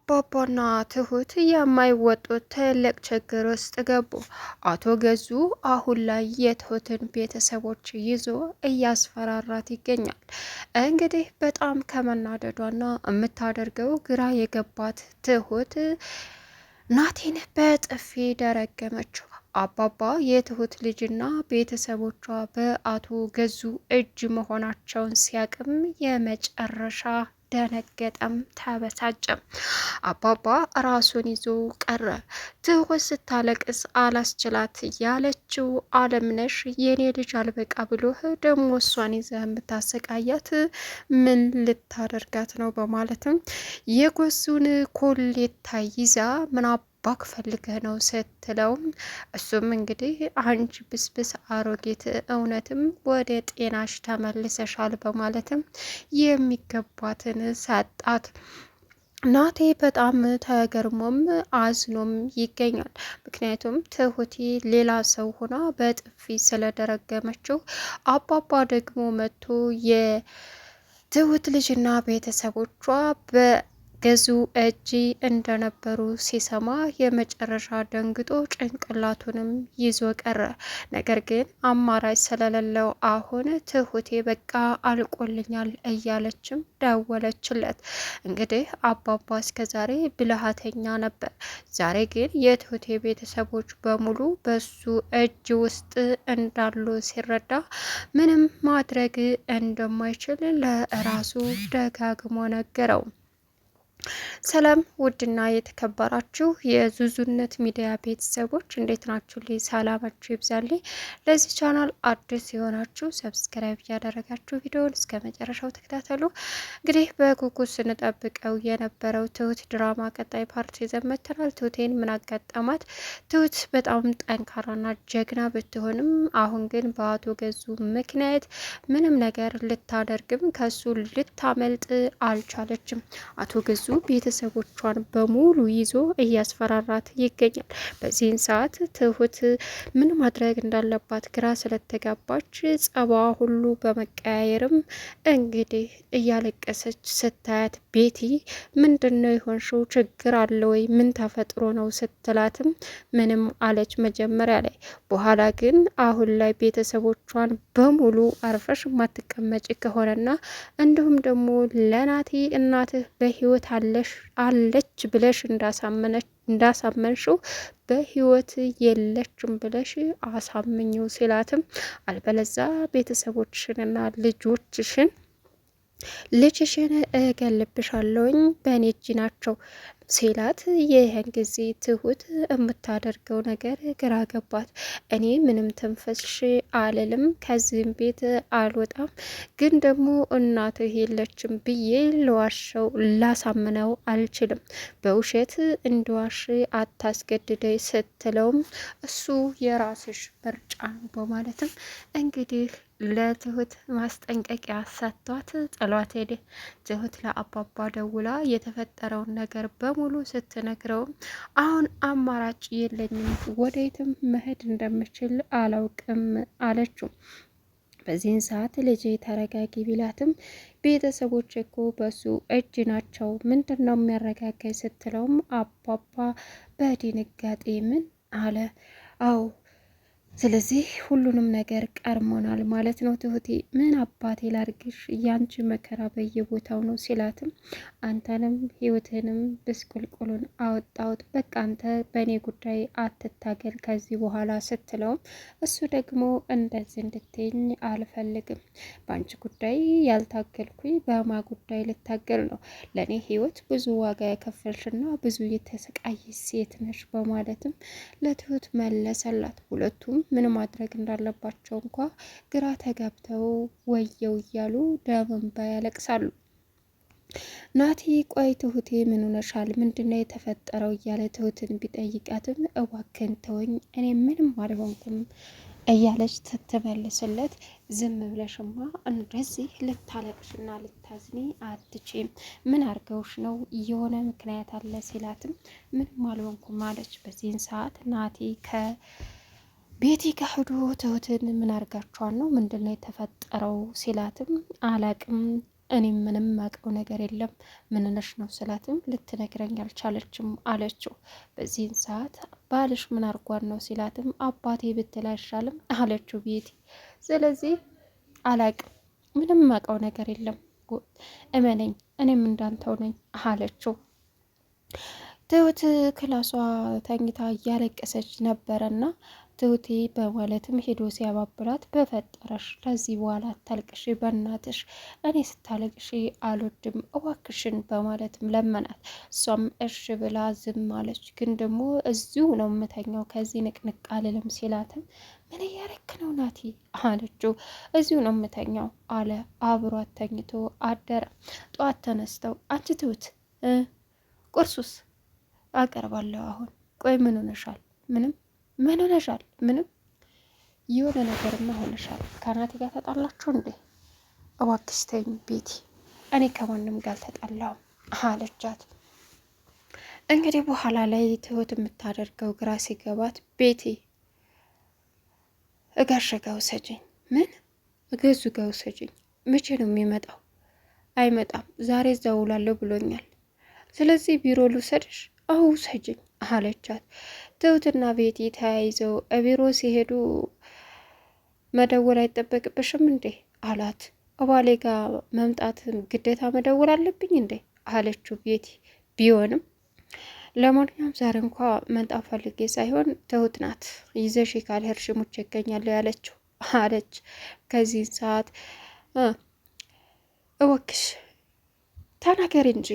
አባባና ትሁት የማይወጡት ትልቅ ችግር ውስጥ ገቡ። አቶ ገዙ አሁን ላይ የትሁትን ቤተሰቦች ይዞ እያስፈራራት ይገኛል። እንግዲህ በጣም ከመናደዷና የምታደርገው ግራ የገባት ትሁት ናቲን በጥፊ ደረገመችው። አባባ የትሁት ልጅና ቤተሰቦቿ በአቶ ገዙ እጅ መሆናቸውን ሲያቅም የመጨረሻ ደነገጠም ተበሳጨም። አባባ ራሱን ይዞ ቀረ። ትሁት ስታለቅስ አላስችላት ያለችው አለምነሽ የኔ ልጅ አልበቃ ብሎህ ደግሞ እሷን ይዘህ የምታሰቃያት ምን ልታደርጋት ነው? በማለትም የጎዙን ኮሌታ ይዛ ምና ባክ ፈልገህ ነው ስትለውም እሱም እንግዲህ አንቺ ብስብስ አሮጌት እውነትም ወደ ጤናሽ ተመልሰሻል በማለትም የሚገባትን ሰጣት። ናቴ በጣም ተገርሞም አዝኖም ይገኛል። ምክንያቱም ትሁቴ ሌላ ሰው ሆና በጥፊ ስለደረገመችው አባባ ደግሞ መጥቶ የትሁት ልጅና ቤተሰቦቿ ገዙ እጅ እንደነበሩ ሲሰማ የመጨረሻ ደንግጦ ጭንቅላቱንም ይዞ ቀረ። ነገር ግን አማራጭ ስለሌለው አሁን ትሁቴ በቃ አልቆልኛል እያለችም ደወለችለት። እንግዲህ አባባ እስከዛሬ ብልሃተኛ ነበር። ዛሬ ግን የትሁቴ ቤተሰቦች በሙሉ በሱ እጅ ውስጥ እንዳሉ ሲረዳ ምንም ማድረግ እንደማይችል ለራሱ ደጋግሞ ነገረው። ሰላም ውድና የተከበራችሁ የዙዙነት ሚዲያ ቤተሰቦች እንዴት ናችሁ? ልይ ሰላማችሁ ይብዛልኝ። ለዚህ ቻናል አዲስ የሆናችሁ ሰብስክራይብ እያደረጋችሁ ቪዲዮውን እስከ መጨረሻው ተከታተሉ። እንግዲህ በጉጉት ስንጠብቀው የነበረው ትሁት ድራማ ቀጣይ ፓርቲ ዘመተናል። ትሁቴን ምን አጋጠማት? ትሁት በጣም ጠንካራና ጀግና ብትሆንም አሁን ግን በአቶ ገዙ ምክንያት ምንም ነገር ልታደርግም ከሱ ልታመልጥ አልቻለችም። አቶ ገዙ ቤተሰቦቿን በሙሉ ይዞ እያስፈራራት ይገኛል። በዚህን ሰዓት ትሁት ምን ማድረግ እንዳለባት ግራ ስለተጋባች ጸባ ሁሉ በመቀያየርም እንግዲህ እያለቀሰች ስታያት ቤቲ ምንድነው የሆንሽው? ችግር አለ ወይ? ምን ተፈጥሮ ነው ስትላትም ምንም አለች መጀመሪያ ላይ። በኋላ ግን አሁን ላይ ቤተሰቦቿን በሙሉ አርፈሽ ማትቀመጭ ከሆነና እንዲሁም ደግሞ ለናቲ እናትህ በህይወት አለች ብለሽ እንዳሳመንሽው በህይወት የለችም ብለሽ አሳምኘው ሲላትም አልበለዛ ቤተሰቦችሽንና ልጅሽን እገልብሻለሁኝ በእኔ እጅ ናቸው ሲላት ይህን ጊዜ ትሁት የምታደርገው ነገር ግራ ገባት። እኔ ምንም ትንፈሽ አልልም፣ ከዚህም ቤት አልወጣም፣ ግን ደግሞ እናትህ የለችም ብዬ ለዋሸው ላሳምነው አልችልም፣ በውሸት እንዲዋሽ አታስገድደኝ ስትለውም እሱ የራስሽ ምርጫ ነው በማለትም እንግዲህ ለትሁት ማስጠንቀቂያ ሰጥቷት ጥሏት ሄደ። ትሁት ለአባባ ደውላ የተፈጠረውን ነገር በሙሉ ስትነግረውም አሁን አማራጭ የለኝም፣ ወዴትም መሄድ እንደምችል አላውቅም አለችው። በዚህን ሰዓት ልጄ ተረጋጊ ቢላትም ቤተሰቦች እኮ በሱ እጅ ናቸው፣ ምንድን ነው የሚያረጋጋኝ ስትለውም አባባ በድንጋጤ ምን አለ? አዎ ስለዚህ ሁሉንም ነገር ቀርሞናል ማለት ነው። ትሁቴ ምን አባቴ ላርግሽ? ያንቺ መከራ በየቦታው ነው ሲላትም አንተንም ህይወትንም ብስቁልቁሉን አወጣውት፣ በቃ አንተ በእኔ ጉዳይ አትታገል ከዚህ በኋላ ስትለውም እሱ ደግሞ እንደዚህ እንድትኝ አልፈልግም፣ በአንቺ ጉዳይ ያልታገልኩኝ በማ ጉዳይ ልታገል ነው? ለእኔ ህይወት ብዙ ዋጋ የከፈልሽና ብዙ የተሰቃየ ሴት ነሽ በማለትም ለትሁት መለሰላት። ሁለቱም ምን ማድረግ እንዳለባቸው እንኳ ግራ ተጋብተው ወየው እያሉ ደም እንባ ያለቅሳሉ። ናቲ ቆይ ትሁቴ ምን ሆነሻል? ምንድነው የተፈጠረው? እያለ ትሁትን ቢጠይቃትም እባክን ተወኝ፣ እኔ ምንም አልሆንኩም እያለች ስትመልስለት ዝም ብለሽማ እንደዚህ ልታለቅሽና ልታዝኒ አትችም፣ ምን አርገውሽ ነው? የሆነ ምክንያት አለ ሲላትም ምንም አልሆንኩም አለች። በዚህን ሰዓት ናቲ ቤቲ ጋር ሄዶ ትሁትን ምን አርጋችኋል ነው? ምንድነው የተፈጠረው ሲላትም አላቅም እኔም ምንም ማቀው ነገር የለም ምንነሽ ነው ስላትም ልትነግረኝ አልቻለችም አለችው። በዚህን ሰዓት ባልሽ ምን አርጓን ነው ሲላትም አባቴ ብትል አይሻልም አለችው ቤቲ። ስለዚህ አላቅም ምንም ማቀው ነገር የለም እመነኝ እኔም እንዳንተው ነኝ አለችው። ትሁት ክላሷ ተኝታ እያለቀሰች ነበረና ትሁቴ በማለትም ሄዶ ሲያባብላት በፈጠረሽ ከዚህ በኋላ አታልቅሽ በእናትሽ እኔ ስታለቅሽ አልወድም እዋክሽን በማለትም ለመናት። እሷም እሽ ብላ ዝም አለች። ግን ደግሞ እዚሁ ነው የምተኛው ከዚህ ንቅንቅ አልልም ሲላትም ምን እያረክ ነው ናቲ አለችው። እዚሁ ነው የምተኛው አለ። አብሯት ተኝቶ አደረ። ጠዋት ተነስተው አንቺ ትሁት ቁርሱስ አቀርባለሁ አሁን። ቆይ ምን ሆነሻል? ምንም። ምን ሆነሻል? ምንም። የሆነ ነገርማ ሆነሻል። ከናቲ ጋር ተጣላችሁ እንዴ? እባክሽ ተይኝ ቤቲ፣ እኔ ከማንም ጋር አልተጣላሁም አለቻት። እንግዲህ በኋላ ላይ ትሁት የምታደርገው ግራ ሲገባት ቤቲ እጋሸ ጋ ውሰጅኝ። ምን? እገዙ ጋ ውሰጅኝ። መቼ ነው የሚመጣው? አይመጣም፣ ዛሬ እዛ ውላለሁ ብሎኛል። ስለዚህ ቢሮ ልውሰድሽ? አዎ ውሰጅኝ አለቻት። ትሁትና ቤቲ ተያይዘው ቢሮ ሲሄዱ መደወል አይጠበቅብሽም እንዴ አላት። እባሌ ጋር መምጣት ግዴታ መደወል አለብኝ እንዴ አለችው ቤቲ። ቢሆንም ለማንኛውም ዛሬ እንኳ መምጣት ፈልጌ ሳይሆን ትሁት ናት ይዘሽ ካልሄድሽ ሙቼ እገኛለሁ ያለችው አለች። ከዚህ ሰዓት እወክሽ ተናገሪ እንጂ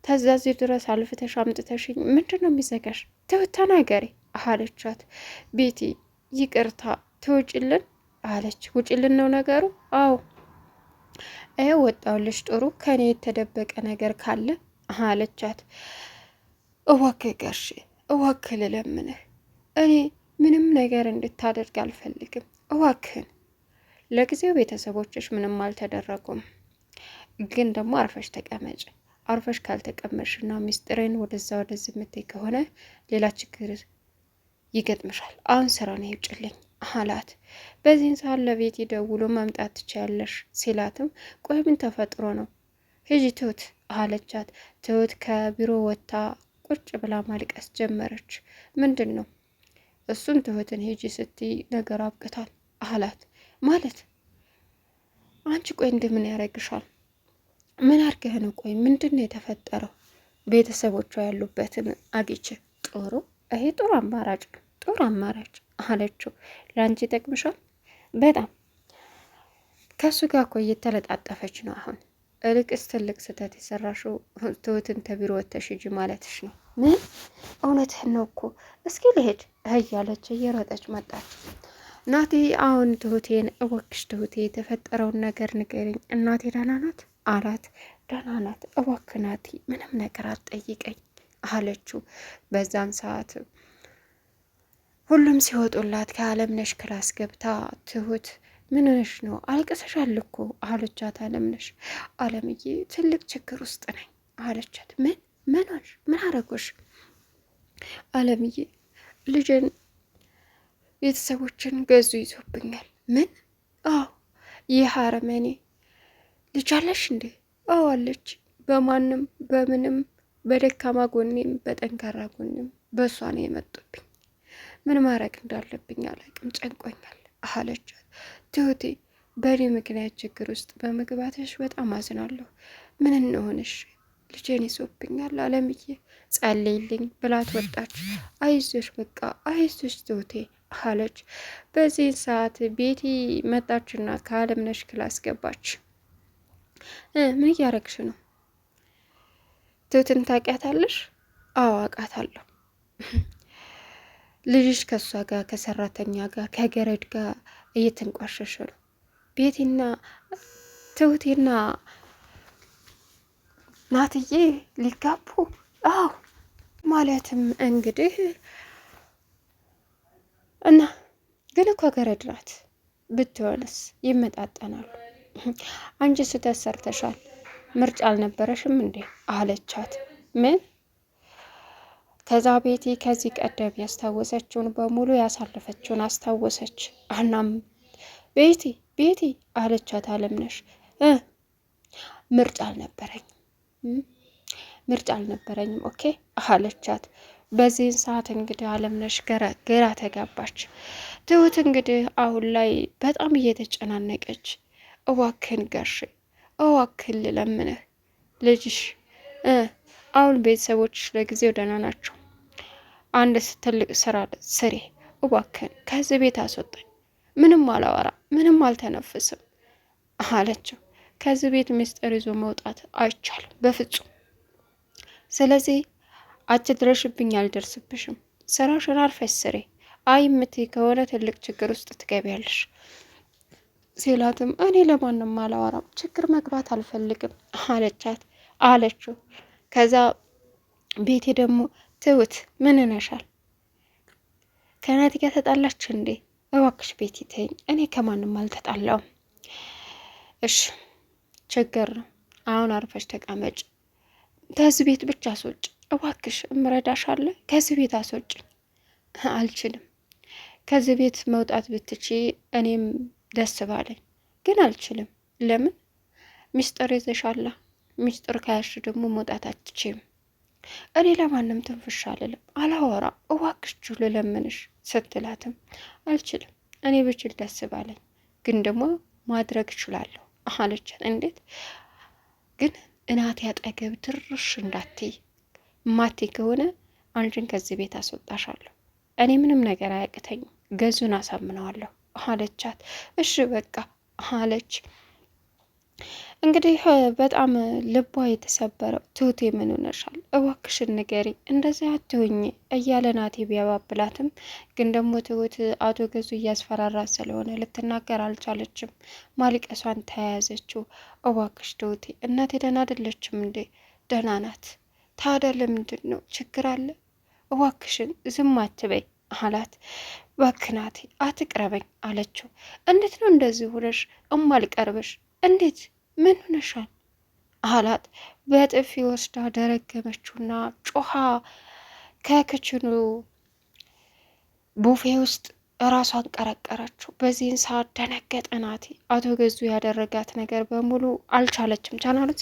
ተዛዚ ድረስ አልፍተሽ አምጥተሽኝ ምንድን ነው የሚዘጋሽ? ትሁት ተናገሪ አለቻት። ቤቲ ይቅርታ ትውጭልን አለች። ውጭልን ነው ነገሩ? አዎ ወጣውልሽ። ጥሩ ከኔ የተደበቀ ነገር ካለ አለቻት። እዋክህ ጋሼ እዋክህ ልለምንህ፣ እኔ ምንም ነገር እንድታደርግ አልፈልግም። እዋክህን። ለጊዜው ቤተሰቦችሽ ምንም አልተደረጉም፣ ግን ደግሞ አርፈሽ ተቀመጭ። አርፈሽ ካልተቀመጥሽና ሚስጥሬን ወደዛ ወደዚህ የምትይ ከሆነ ሌላ ችግር ይገጥምሻል። አሁን ስራ ነው ይውጭልኝ አላት። በዚህን ሰዓት ለቤት ደውሎ መምጣት ትችያለሽ ሲላትም ቆይ ምን ተፈጥሮ ነው? ሂጂ ትሁት አለቻት። ትሁት ከቢሮ ወጥታ ቁጭ ብላ ማልቀስ ጀመረች። ምንድን ነው? እሱን ትሁትን ሂጂ ስትይ ነገር አብቅታል አላት። ማለት አንቺ ቆይ እንደምን ያደርግሻል? ምን አርገህ ነው? ቆይ ምንድን ነው የተፈጠረው? ቤተሰቦቿ ያሉበትን አግኝቼ ጥሩ፣ ይሄ ጥሩ አማራጭ ነው፣ ጥሩ አማራጭ አለችው። ለአንቺ ይጠቅምሻል በጣም። ከሱ ጋር እኮ እየተለጣጠፈች ነው አሁን። እልቅስ ትልቅ ስህተት የሰራሽው ትሁትን ተቢሮ ወተሽ ሂጂ ማለትሽ ነው። ምን? እውነትህን ነው እኮ። እስኪ ልሄድ እያለች እየሮጠች መጣች። ናቲ አሁን ትሁቴን እወክሽ ትሁቴ የተፈጠረውን ነገር ንገሪኝ፣ እናቴ ደህና ናት አላት። ደህና ናት፣ እባክህ ናቲ ምንም ነገር አትጠይቀኝ አለችው። በዛን ሰዓት ሁሉም ሲወጡላት ከአለምነሽ ክላስ ገብታ ትሁት ምን ሆነሽ ነው? አልቅሰሻል እኮ አለቻት። አለምነሽ አለምዬ ትልቅ ችግር ውስጥ ነኝ አለቻት። ምን ሆንሽ? ምን አረጎሽ? አለምዬ ልጅን ቤተሰቦችን ገዙ ይዞብኛል። ምን? አዎ ይህ አረመኔ ልጅ አለሽ እንዴ? አዎ አለች። በማንም በምንም በደካማ ጎኔም በጠንካራ ጎኔም በእሷ ነው የመጡብኝ። ምን ማድረግ እንዳለብኝ አላውቅም፣ ጨንቆኛል አለቻት። ትሁቴ በእኔ ምክንያት ችግር ውስጥ በመግባትሽ በጣም አዝናለሁ። ምን እንሆንሽ? ልጄን ይዞብኛል አለምዬ ጸልይልኝ ብላት ወጣች። አይዞሽ በቃ አይዞሽ ትሁቴ አለች። በዚህ ሰዓት ቤቲ መጣችና ከአለምነሽ ክላስ ገባች። ምን እያረግሽ ነው? ትሁትን ታውቂያታለሽ? አዎ አውቃታለሁ። ልጅሽ ከእሷ ጋር ከሰራተኛ ጋር ከገረድ ጋር እየተንቋሸሸ ነው። ቤቲና ትሁቴና ናትዬ ሊጋቡ? አዎ ማለትም እንግዲህ እና ግን እኮ ገረድ ናት። ብትሆንስ ይመጣጠናሉ። አንቺ ስህተት ሰርተሻል፣ ምርጫ አልነበረሽም እንዴ አለቻት። ምን? ከዛ ቤቲ ከዚህ ቀደም ያስታወሰችውን በሙሉ ያሳለፈችውን አስታወሰች። እናም ቤቲ አለቻት አለምነሽ ምርጫ አልነበረኝም ምርጫ አልነበረኝም ኦኬ አለቻት። በዚህን ሰዓት እንግዲህ አለምነሽ ግራ ተጋባች። ትሁት እንግዲህ አሁን ላይ በጣም እየተጨናነቀች እዋክን ጋሽ እዋክን ልለምንህ ልጅሽ አሁን ቤተሰቦችሽ ለጊዜው ደህና ናቸው። አንድ ትልቅ ስራ ስሬ እባክን ከዚህ ቤት አስወጣኝ። ምንም አላወራ ምንም አልተነፍስም አለችው። ከዚህ ቤት ምስጢር ይዞ መውጣት አይቻልም በፍጹም። ስለዚህ አትድረሽብኝ፣ አልደርስብሽም። ስራሽን አርፈሽ ስሬ። አይ የምትይ ከሆነ ትልቅ ችግር ውስጥ ትገቢያለሽ ሲላትም እኔ ለማንም አላወራም፣ ችግር መግባት አልፈልግም አለችው። ከዛ ቤቴ ደግሞ ትሁት ምን ነሻል? ከናቲ ጋር ተጣላች እንዴ? እባክሽ ቤቲ ተይኝ፣ እኔ ከማንም አልተጣላውም። እሺ ችግር ነው፣ አሁን አርፈሽ ተቀመጭ። ከዚህ ቤት ብቻ አስወጭ እባክሽ፣ እምረዳሽ አለ። ከዚህ ቤት አስወጭኝ። አልችልም። ከዚህ ቤት መውጣት ብትቺ እኔም ደስ ባለኝ፣ ግን አልችልም። ለምን? ሚስጥር ይዘሻላ። ሚስጥር ካያሽ ደግሞ መውጣት አትችም። እኔ ለማንም ትንፍሽ አልልም፣ አላወራም። እባክሽ ልለምንሽ ስትላትም አልችልም፣ እኔ ብችል ደስ ባለኝ፣ ግን ደግሞ ማድረግ እችላለሁ አለቻት። እንዴት ግን እናቴ አጠገብ ድርሽ እንዳትይ፣ ማቴ ከሆነ አንቺን ከዚህ ቤት አስወጣሻለሁ። እኔ ምንም ነገር አያቅተኝም፣ ገዙን አሳምነዋለሁ አለቻት። እሺ በቃ አለች። እንግዲህ በጣም ልቧ የተሰበረው ትሁቴ ምን ሆነሻል? እባክሽን ንገሪ፣ እንደዚያ አትሁኝ እያለ ናቲ ቢያባብላትም ግን ደግሞ ትሁት አቶ ገዙ እያስፈራራት ስለሆነ ልትናገር አልቻለችም። ማልቀሷን ተያያዘችው። እባክሽ ትሁቴ፣ እናቴ ደህና አይደለችም እንዴ? ደህና ናት። ታዲያ ለምንድን ነው? ችግር አለ? እባክሽን ዝም አትበይ አላት። እባክህ ናቲ አትቅረበኝ አለችው። እንዴት ነው እንደዚህ ሆነሽ እማልቀርብሽ? እንዴት ምን ሆነሻል አላት። በጥፊ ወስዳ ደረገመችውና ጮሃ ከክችኑ ቡፌ ውስጥ ራሷን ቀረቀረችው። በዚህን ሰዓት ደነገጠ ናቲ። አቶ ገዙ ያደረጋት ነገር በሙሉ አልቻለችም። ቻናሉን